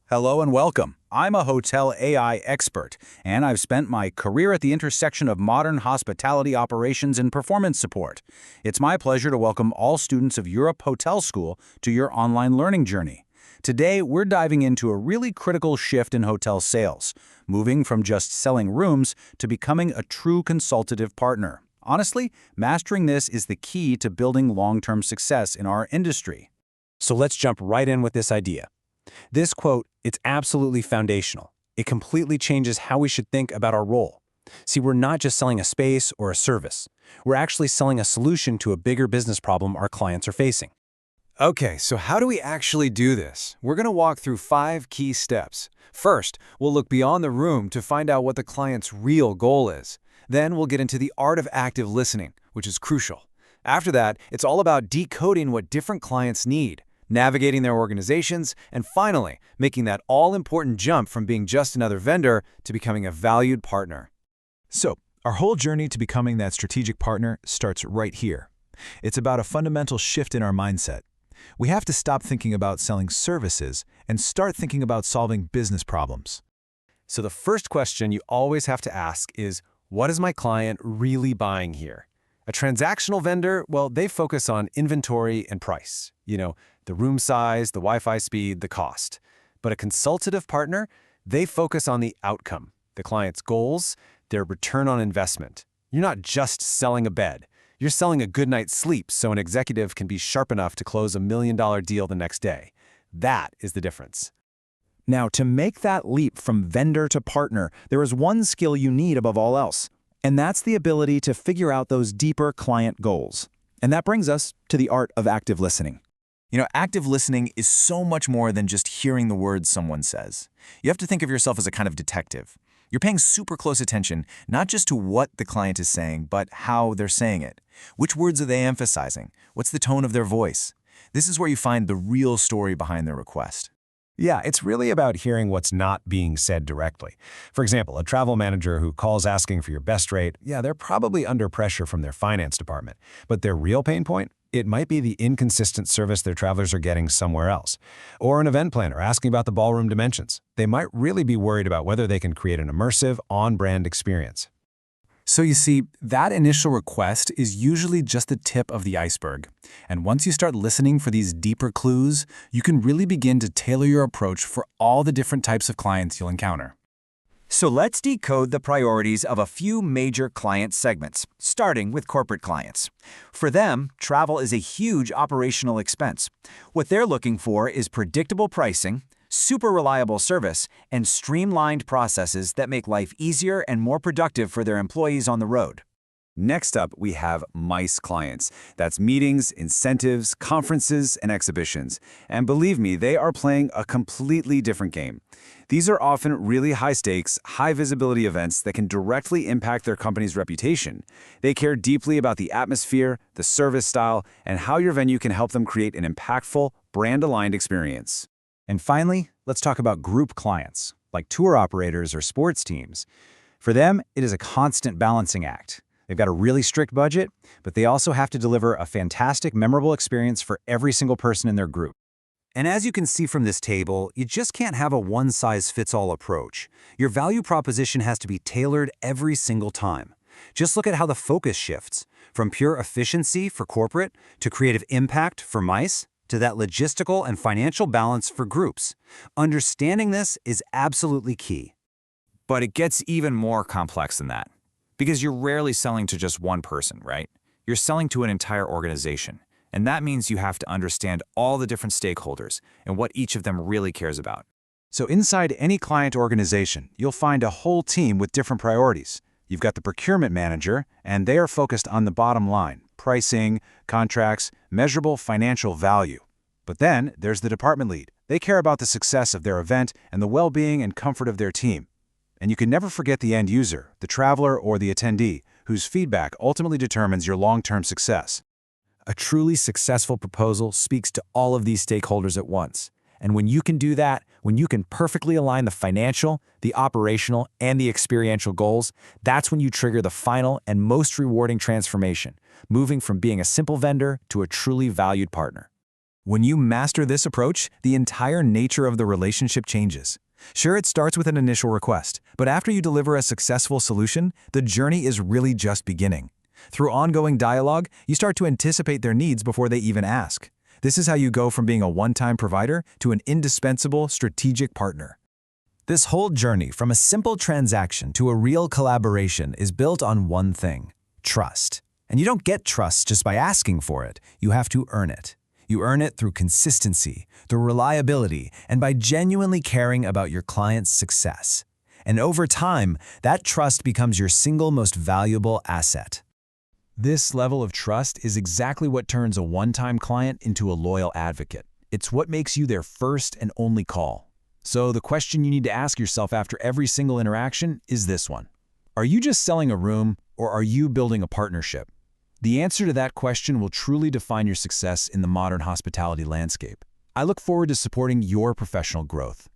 Hello and welcome. I'm a hotel AI expert, and I've spent my career at the intersection of modern hospitality operations and performance support. It's my pleasure to welcome all students of Europe Hotel School to your online learning journey. Today, we're diving into a really critical shift in hotel sales, moving from just selling rooms to becoming a true consultative partner. Honestly, mastering this is the key to building long-term success in our industry. So let's jump right in with this idea. This quote, it's absolutely foundational. It completely changes how we should think about our role. See, we're not just selling a space or a service. We're actually selling a solution to a bigger business problem our clients are facing. Okay, so how do we actually do this? We're going to walk through 5 key steps. First, we'll look beyond the room to find out what the client's real goal is. Then we'll get into the art of active listening, which is crucial. After that, it's all about decoding what different clients need, navigating their organizations, and finally, making that all-important jump from being just another vendor to becoming a valued partner. So, our whole journey to becoming that strategic partner starts right here. It's about a fundamental shift in our mindset. We have to stop thinking about selling services and start thinking about solving business problems. So the first question you always have to ask is, what is my client really buying here? A transactional vendor, well, they focus on inventory and price. The room size, the Wi-Fi speed, the cost. But a consultative partner, they focus on the outcome, the client's goals, their return on investment. You're not just selling a bed. You're selling a good night's sleep so an executive can be sharp enough to close a $1 million deal the next day. That is the difference. Now, to make that leap from vendor to partner, there is one skill you need above all else, and that's the ability to figure out those deeper client goals. And that brings us to the art of active listening. Active listening is so much more than just hearing the words someone says. You have to think of yourself as a kind of detective. You're paying super close attention, not just to what the client is saying, but how they're saying it. Which words are they emphasizing? What's the tone of their voice? This is where you find the real story behind their request. Yeah, it's really about hearing what's not being said directly. For example, a travel manager who calls asking for your best rate, yeah, they're probably under pressure from their finance department. But their real pain point? It might be the inconsistent service their travelers are getting somewhere else. Or an event planner asking about the ballroom dimensions. They might really be worried about whether they can create an immersive, on-brand experience. So you see, that initial request is usually just the tip of the iceberg. And once you start listening for these deeper clues, you can really begin to tailor your approach for all the different types of clients you'll encounter. So let's decode the priorities of a few major client segments, starting with corporate clients. For them, travel is a huge operational expense. What they're looking for is predictable pricing, super reliable service, and streamlined processes that make life easier and more productive for their employees on the road. Next up, we have MICE clients. That's meetings, incentives, conferences, and exhibitions. And believe me, they are playing a completely different game. These are often really high-stakes, high-visibility events that can directly impact their company's reputation. They care deeply about the atmosphere, the service style, and how your venue can help them create an impactful, brand-aligned experience. And finally, let's talk about group clients, like tour operators or sports teams. For them, it is a constant balancing act. They've got a really strict budget, but they also have to deliver a fantastic, memorable experience for every single person in their group. And as you can see from this table, you just can't have a one-size-fits-all approach. Your value proposition has to be tailored every single time. Just look at how the focus shifts, from pure efficiency for corporate to creative impact for MICE, to that logistical and financial balance for groups. Understanding this is absolutely key. But it gets even more complex than that. Because you're rarely selling to just one person, right? You're selling to an entire organization. And that means you have to understand all the different stakeholders and what each of them really cares about. So inside any client organization, you'll find a whole team with different priorities. You've got the procurement manager, and they are focused on the bottom line, pricing, contracts, measurable financial value. But then there's the department lead. They care about the success of their event and the well-being and comfort of their team. And you can never forget the end user, the traveler or the attendee, whose feedback ultimately determines your long-term success. A truly successful proposal speaks to all of these stakeholders at once. And when you can do that, when you can perfectly align the financial, the operational, and the experiential goals, that's when you trigger the final and most rewarding transformation, moving from being a simple vendor to a truly valued partner. When you master this approach, the entire nature of the relationship changes. Sure, it starts with an initial request, but after you deliver a successful solution, the journey is really just beginning. Through ongoing dialogue, you start to anticipate their needs before they even ask. This is how you go from being a one-time provider to an indispensable strategic partner. This whole journey from a simple transaction to a real collaboration is built on one thing: trust. And you don't get trust just by asking for it. You have to earn it. You earn it through consistency, through reliability, and by genuinely caring about your client's success. And over time, that trust becomes your single most valuable asset. This level of trust is exactly what turns a one-time client into a loyal advocate. It's what makes you their first and only call. So the question you need to ask yourself after every single interaction is this one: are you just selling a room, or are you building a partnership? The answer to that question will truly define your success in the modern hospitality landscape. I look forward to supporting your professional growth.